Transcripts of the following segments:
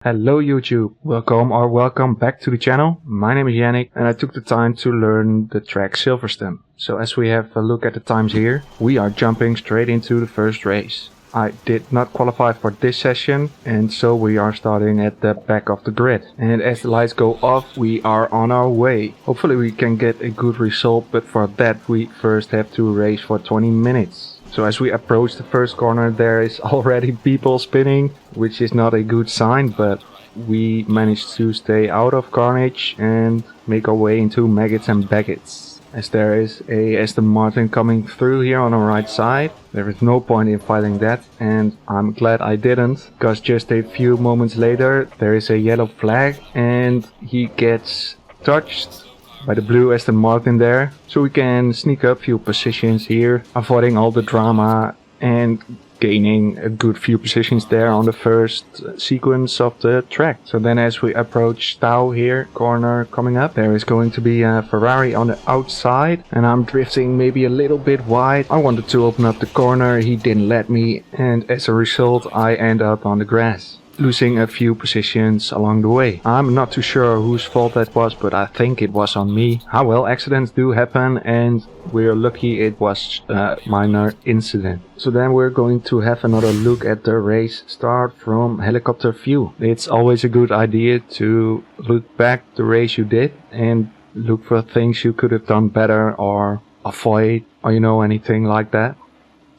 Hello YouTube, welcome back to the channel. My name is Yannick and I took the time to learn the track Silverstone. So as we have a look at the times here, we are jumping straight into the first race. I did not qualify for this session and so we are starting at the back of the grid. And as the lights go off, we are on our way. Hopefully we can get a good result, but for that we first have to race for 20 minutes. So as we approach the first corner, there is already people spinning, which is not a good sign, but we managed to stay out of carnage and make our way into maggots and baggots. As there is a Aston Martin coming through here on our right side, there is no point in fighting that, and I'm glad I didn't, because just a few moments later there is a yellow flag and he gets touched by the blue Aston Martin there, so we can sneak up a few positions here, avoiding all the drama and gaining a good few positions there on the first sequence of the track. So then as we approach Tau here, corner coming up, there is going to be a Ferrari on the outside and I'm drifting maybe a little bit wide. I wanted to open up the corner, he didn't let me, and as a result I end up on the grass, losing a few positions along the way. I'm not too sure whose fault that was, but I think it was on me. Ah well, accidents do happen and we're lucky it was a minor incident. So then we're going to have another look at the race start from helicopter view. It's always a good idea to look back the race you did and look for things you could have done better or avoid, or anything like that.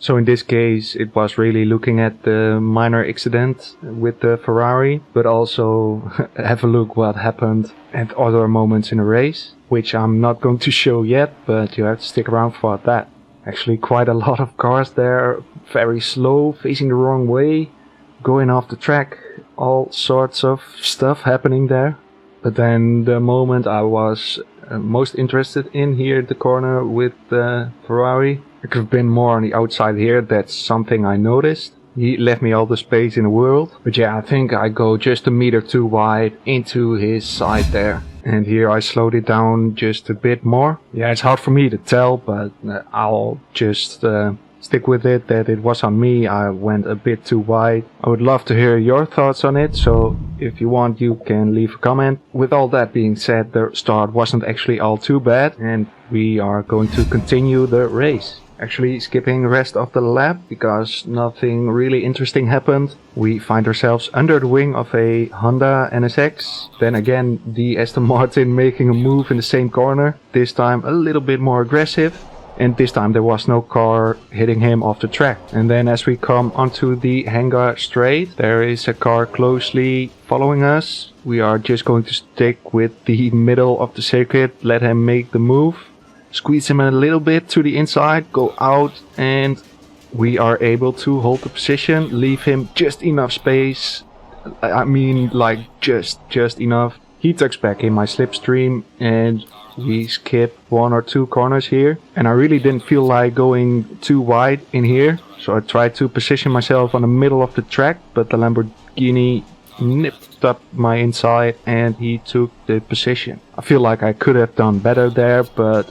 So in this case it was really looking at the minor accident with the Ferrari, but also have a look what happened at other moments in the race, which I'm not going to show yet, but you have to stick around for that. Actually quite a lot of cars there, very slow, facing the wrong way, going off the track, all sorts of stuff happening there. But then the moment I was most interested in here at the corner with the Ferrari, I could have been more on the outside here, that's something I noticed. He left me all the space in the world. But yeah, I think I go just a meter too wide into his side there. And here I slowed it down just a bit more. Yeah, it's hard for me to tell, but I'll just stick with it that it was on me. I went a bit too wide. I would love to hear your thoughts on it, so if you want you can leave a comment. With all that being said, the start wasn't actually all too bad and we are going to continue the race. Actually skipping the rest of the lap because nothing really interesting happened. We find ourselves under the wing of a Honda NSX. Then again the Aston Martin making a move in the same corner. This time a little bit more aggressive. And this time there was no car hitting him off the track. And then as we come onto the hangar straight, there is a car closely following us. We are just going to stick with the middle of the circuit, let him make the move. Squeeze him a little bit to the inside, go out, and we are able to hold the position, leave him just enough space. I mean like just enough. He tucks back in my slipstream and we skip one or two corners here. And I really didn't feel like going too wide in here, so I tried to position myself on the middle of the track, but the Lamborghini nipped up my inside and he took the position. I feel like I could have done better there, but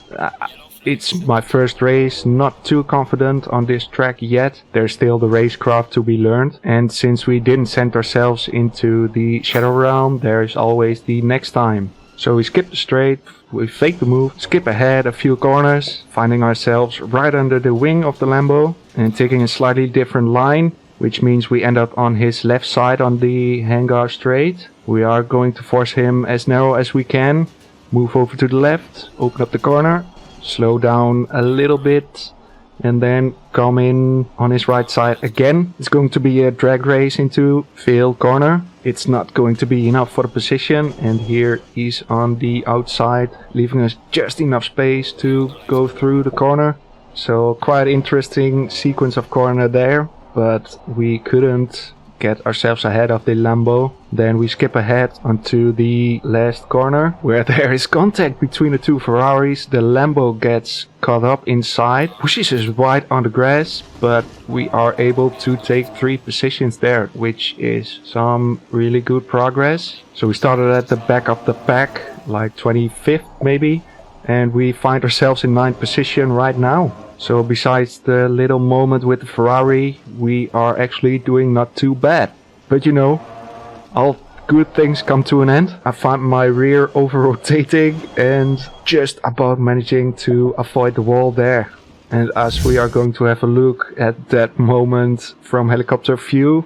it's my first race, not too confident on this track yet. There's still the racecraft to be learned, and since we didn't send ourselves into the Shadow Realm, there's always the next time. So we skip the straight, we fake the move, skip ahead a few corners, finding ourselves right under the wing of the Lambo and taking a slightly different line, which means we end up on his left side on the hangar straight. We are going to force him as narrow as we can, move over to the left, open up the corner, slow down a little bit, and then come in on his right side again. It's going to be a drag race into field corner. It's not going to be enough for the position, and here he's on the outside, leaving us just enough space to go through the corner. So quite interesting sequence of corner there, but we couldn't get ourselves ahead of the Lambo. Then we skip ahead onto the last corner where there is contact between the two Ferraris. The Lambo gets caught up inside, pushes us wide on the grass, but we are able to take 3 positions there, which is some really good progress. So we started at the back of the pack, like 25th maybe, and we find ourselves in 9th position right now. So besides the little moment with the Ferrari, we are actually doing not too bad. But I'll good things come to an end. I find my rear over-rotating and just about managing to avoid the wall there. And as we are going to have a look at that moment from helicopter view,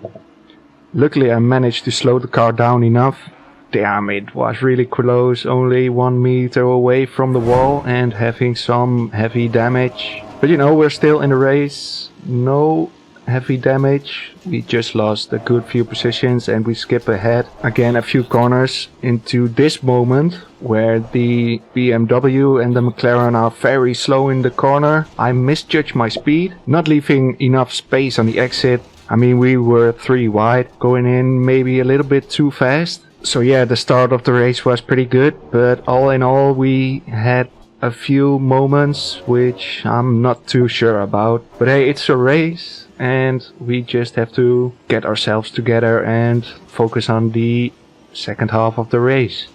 luckily I managed to slow the car down enough. Damn, it was really close, only 1 meter away from the wall and having some heavy damage. But you know, we're still in the race, no heavy damage. We just lost a good few positions and we skip ahead again a few corners into this moment where the BMW and the McLaren are very slow in the corner. I misjudged my speed, not leaving enough space on the exit. I mean, we were 3 wide, going in maybe a little bit too fast. So yeah, the start of the race was pretty good, but all in all we had a few moments which I'm not too sure about. But hey, it's a race and we just have to get ourselves together and focus on the second half of the race.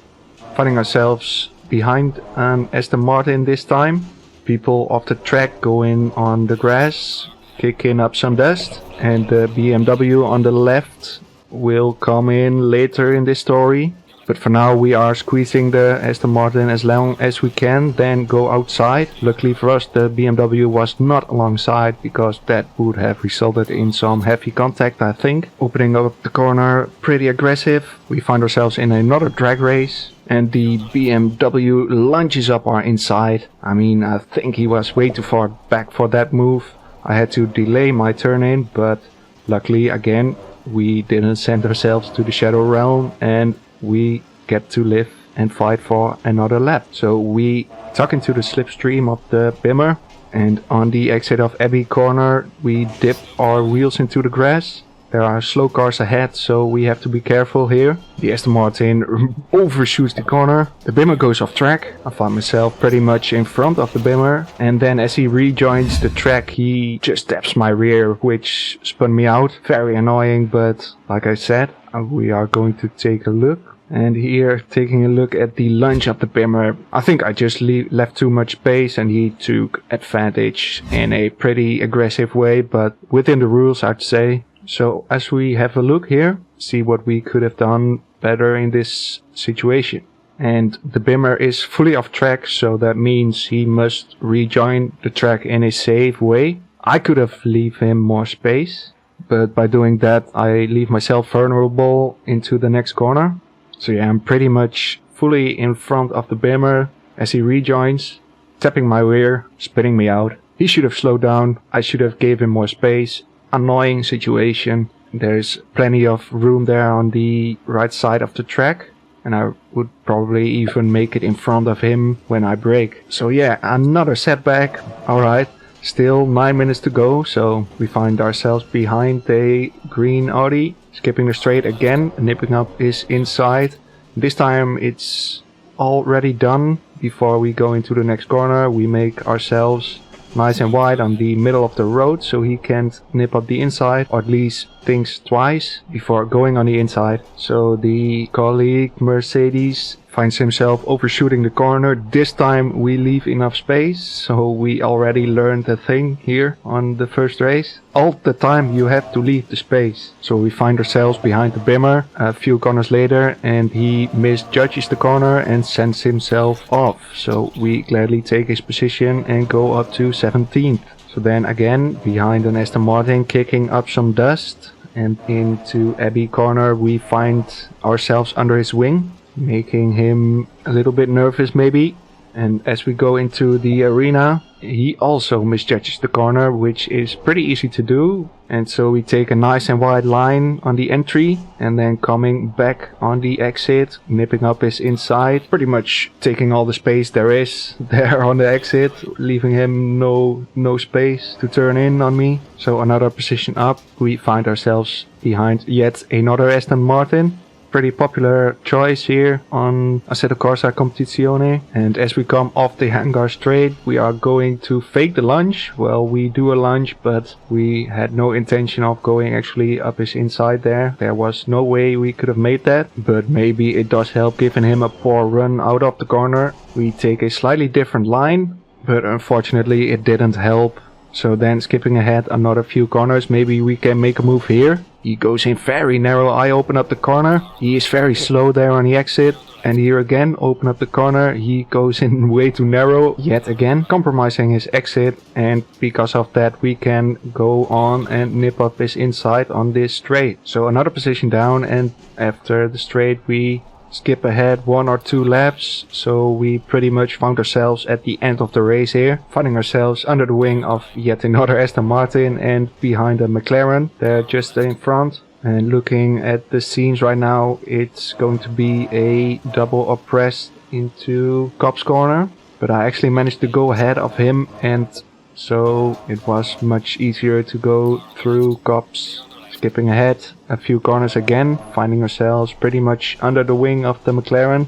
Finding ourselves behind an Aston Martin this time. People off the track going on the grass, kicking up some dust, and the BMW on the left will come in later in this story. But for now we are squeezing the Aston Martin as long as we can, then go outside. Luckily for us the BMW was not alongside, because that would have resulted in some heavy contact, I think. Opening up the corner pretty aggressive. We find ourselves in another drag race and the BMW lunges up our inside. I mean, I think he was way too far back for that move. I had to delay my turn in, but luckily again we didn't send ourselves to the shadow realm and we get to live and fight for another lap. So we tuck into the slipstream of the Bimmer, and on the exit of Abbey Corner we dip our wheels into the grass. There are slow cars ahead, so we have to be careful here. The Aston Martin overshoots the corner. The Bimmer goes off track. I find myself pretty much in front of the Bimmer, and then as he rejoins the track he just taps my rear, which spun me out. Very annoying, but like I said, we are going to take a look. And here, taking a look at the lunge of the Bimmer, I think I just left too much space and he took advantage in a pretty aggressive way, but within the rules I'd say. So as we have a look here, see what we could have done better in this situation. And the Bimmer is fully off track, so that means he must rejoin the track in a safe way. I could have leave him more space, but by doing that I leave myself vulnerable into the next corner. So yeah, I'm pretty much fully in front of the Bimmer as he rejoins, tapping my rear, spinning me out. He should have slowed down, I should have gave him more space. Annoying situation. There's plenty of room there on the right side of the track, and I would probably even make it in front of him when I brake. So yeah, another setback. Alright, still 9 minutes to go, so we find ourselves behind a green Audi, skipping the straight again, nipping up his inside. This time it's already done. Before we go into the next corner we make ourselves nice and wide on the middle of the road, so he can't nip up the inside, or at least thinks twice before going on the inside. So the colleague Mercedes finds himself overshooting the corner. This time we leave enough space, so we already learned a thing here on the first race. All the time you have to leave the space. So we find ourselves behind the Bimmer a few corners later, and he misjudges the corner and sends himself off. So we gladly take his position and go up to 17th. So then again behind an Aston Martin, kicking up some dust, and into Abbey Corner we find ourselves under his wing, making him a little bit nervous maybe. And as we go into the arena, he also misjudges the corner, which is pretty easy to do. And so we take a nice and wide line on the entry, and then coming back on the exit, nipping up his inside, pretty much taking all the space there is there on the exit, leaving him no space to turn in on me. So another position up, we find ourselves behind yet another Aston Martin. Pretty popular choice here on Assetto Corsa Competizione. And as we come off the hangar straight, we are going to fake the lunge. Well, we do a lunge, but we had no intention of going actually up his inside there. There was no way we could have made that, but maybe it does help giving him a poor run out of the corner. We take a slightly different line, but unfortunately it didn't help. So then skipping ahead another few corners, maybe we can make a move here. He goes in very narrow, I open up the corner. He is very slow there on the exit. And here again, open up the corner, he goes in way too narrow, yet again, compromising his exit, and because of that we can go on and nip up his inside on this straight. So another position down, and after the straight we skip ahead 1 or 2 laps, so we pretty much found ourselves at the end of the race here, finding ourselves under the wing of yet another Aston Martin and behind a McLaren, they're just in front. And looking at the scenes right now, it's going to be a double up press into Cobb's corner. But I actually managed to go ahead of him, and so it was much easier to go through Cobb's. Skipping ahead a few corners again, finding ourselves pretty much under the wing of the McLaren.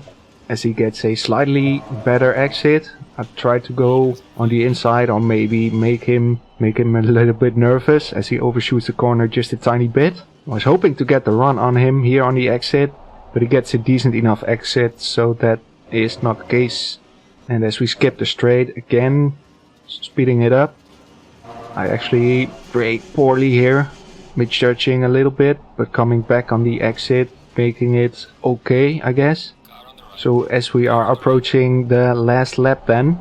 As he gets a slightly better exit, I try to go on the inside or maybe make him a little bit nervous as he overshoots the corner just a tiny bit. I was hoping to get the run on him here on the exit, but he gets a decent enough exit, so that is not the case. And as we skip the straight again, speeding it up, I actually brake poorly here, misjudging a little bit, but coming back on the exit, making it okay, I guess. So as we are approaching the last lap then,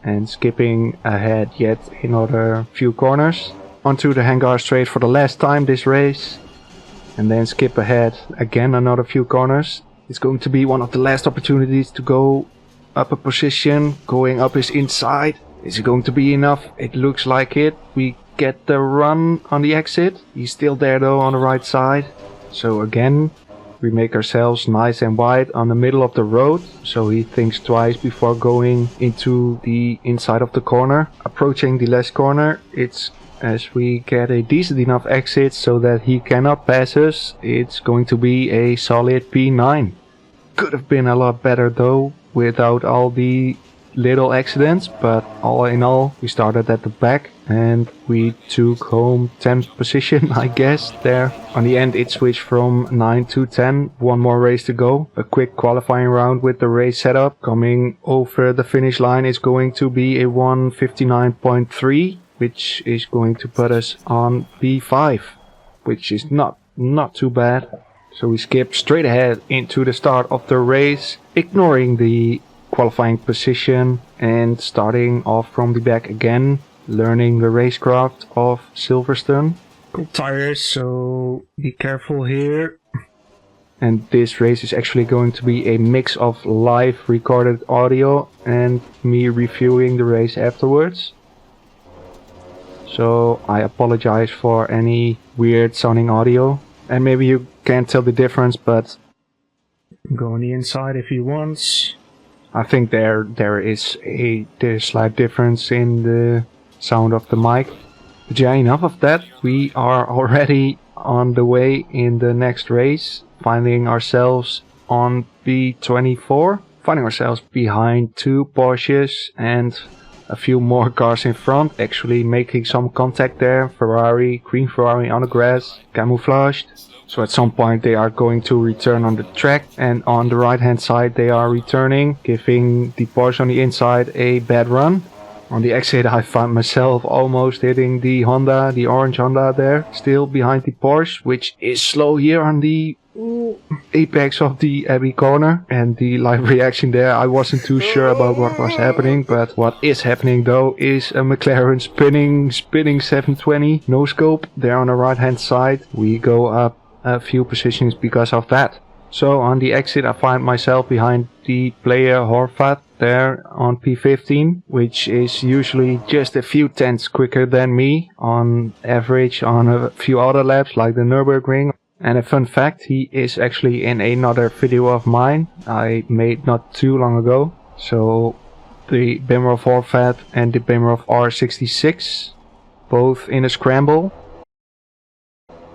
and skipping ahead yet another few corners, onto the hangar straight for the last time this race. And then skip ahead again another few corners. It's going to be one of the last opportunities to go up a position, going up his inside. Is it going to be enough? It looks like it. We get the run on the exit. He's still there though on the right side. So again, we make ourselves nice and wide on the middle of the road. So he thinks twice before going into the inside of the corner. Approaching the last corner, it's as we get a decent enough exit so that he cannot pass us. It's going to be a solid P9. Could have been a lot better though, without all the little accidents, but all in all we started at the back and we took home 10th position, I guess. There on the end it switched from 9 to 10, one more race to go. A quick qualifying round with the race setup. Coming over the finish line is going to be a 1:59.3, which is going to put us on B5, which is not too bad. So we skip straight ahead into the start of the race, ignoring the qualifying position and starting off from the back again, learning the racecraft of Silverstone. Got tires, so be careful here. And this race is actually going to be a mix of live recorded audio and me reviewing the race afterwards. So I apologize for any weird sounding audio. And maybe you can't tell the difference, but go on the inside if you want. I think there is a slight difference in the sound of the mic. But yeah, enough of that. We are already on the way in the next race, finding ourselves on B24, finding ourselves behind 2 Porsches and a few more cars in front, actually making some contact there. Ferrari, green Ferrari on the grass, camouflaged. So at some point they are going to return on the track, and on the right hand side they are returning, giving the Porsche on the inside a bad run. On the exit I found myself almost hitting the Honda, the orange Honda there, still behind the Porsche, which is slow here on the apex of the Abbey corner. And the live reaction there, I wasn't too sure about what was happening, but what is happening though is a McLaren spinning 720 no scope there on the right hand side. We go up a few positions because of that. So on the exit I find myself behind the player Horvath there on P15, which is usually just a few tenths quicker than me on average on a few other laps like the Nürburgring. And a fun fact, he is actually in another video of mine I made not too long ago. So the Bimmer of Horvath and the Bimmer of R66, both in a scramble,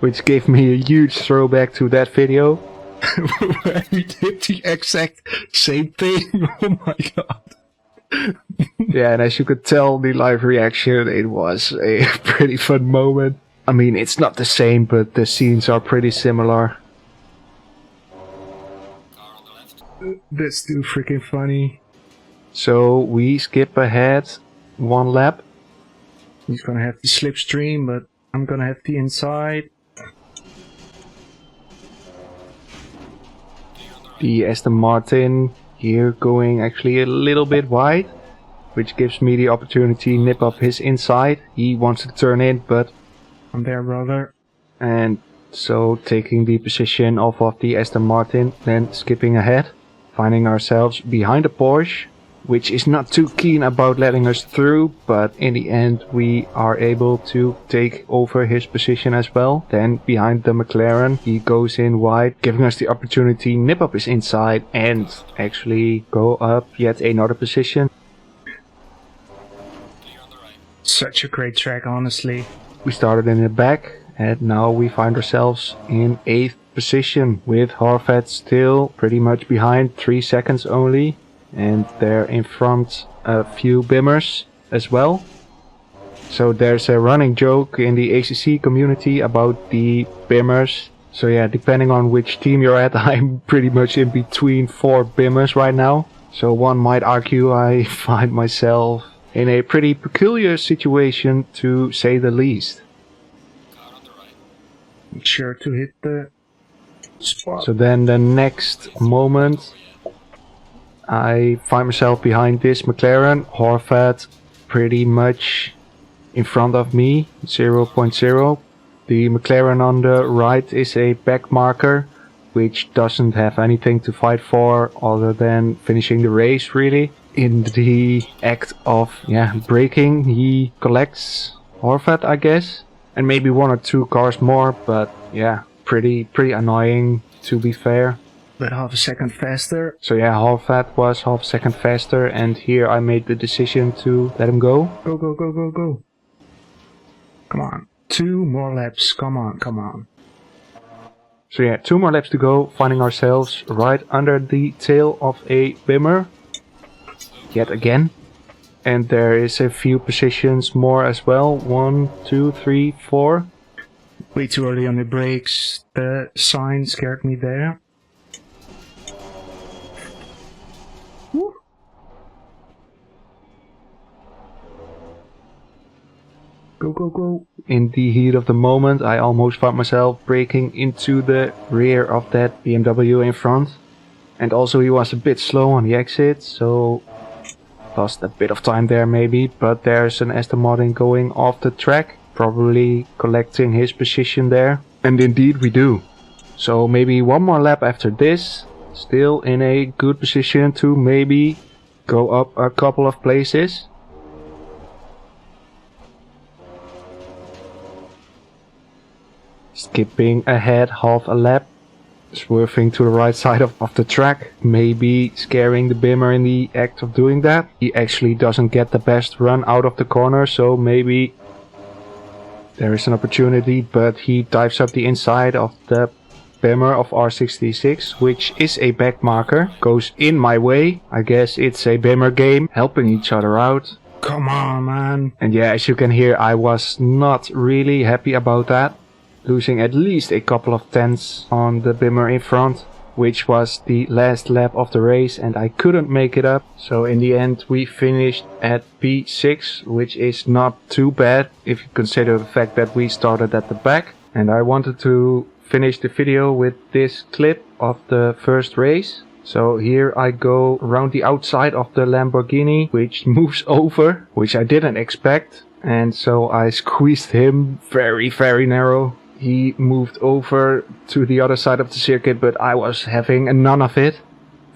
which gave me a huge throwback to that video. Where we did the exact same thing. Oh my god. Yeah, and as you could tell, the live reaction, it was a pretty fun moment. I mean, it's not the same, but the scenes are pretty similar. That's too freaking funny. So we skip ahead 1 lap. He's gonna have the slipstream, but I'm gonna have the inside. The Aston Martin here going actually a little bit wide, which gives me the opportunity to nip up his inside. He wants to turn in, but I'm there, brother. And so taking the position off of the Aston Martin, then skipping ahead, finding ourselves behind the Porsche, which is not too keen about letting us through, but in the end we are able to take over his position as well. Then behind the McLaren, he goes in wide, giving us the opportunity to nip up his inside and actually go up yet another position. Such a great track, honestly. We started in the back and now we find ourselves in 8th position with Horvath still pretty much behind, 3 seconds only. And there in front a few bimmers as well. So there's a running joke in the ACC community about the bimmers. So yeah, depending on which team you're at, I'm pretty much in between 4 bimmers right now. So one might argue I find myself in a pretty peculiar situation, to say the least. Make sure to hit the spot. So then the next moment I find myself behind this McLaren, Horvath pretty much in front of me, 0.0. The McLaren on the right is a back marker, which doesn't have anything to fight for other than finishing the race really. In the act of braking, he collects Horvath, I guess, and maybe 1 or 2 cars more, but yeah, pretty annoying to be fair. But half a second faster. So yeah, Horvath was half a second faster, and here I made the decision to let him go. Go, go, go, go, go. Come on. 2 more laps. Come on, come on. So yeah, 2 more laps to go, finding ourselves right under the tail of a bimmer. Yet again. And there is a few positions more as well. 1, 2, 3, 4. Way too early on the brakes. The sign scared me there. Go, go, go. In the heat of the moment, I almost found myself braking into the rear of that BMW in front. And also he was a bit slow on the exit, so lost a bit of time there maybe. But there's an Aston Martin going off the track, probably collecting his position there. And indeed we do. So maybe 1 more lap after this, still in a good position to maybe go up a couple of places. Skipping ahead half a lap, swerving to the right side of the track, maybe scaring the bimmer in the act of doing that. He actually doesn't get the best run out of the corner, so maybe there is an opportunity, but he dives up the inside of the bimmer of R66, which is a back marker, goes in my way. I guess it's a bimmer game, helping each other out. Come on, man. And yeah, as you can hear, I was not really happy about that. Losing at least a couple of tenths on the bimmer in front, which was the last lap of the race, and I couldn't make it up. So in the end we finished at P6, which is not too bad if you consider the fact that we started at the back. And I wanted to finish the video with this clip of the first race. So here I go around the outside of the Lamborghini, which moves over, which I didn't expect. And so I squeezed him very narrow. He moved over to the other side of the circuit, but I was having none of it.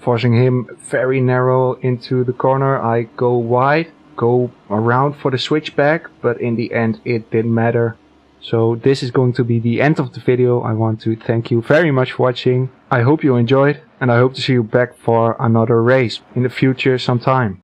Forcing him very narrow into the corner. I go wide, go around for the switchback, but in the end it didn't matter. So this is going to be the end of the video. I want to thank you very much for watching. I hope you enjoyed, and I hope to see you back for another race in the future sometime.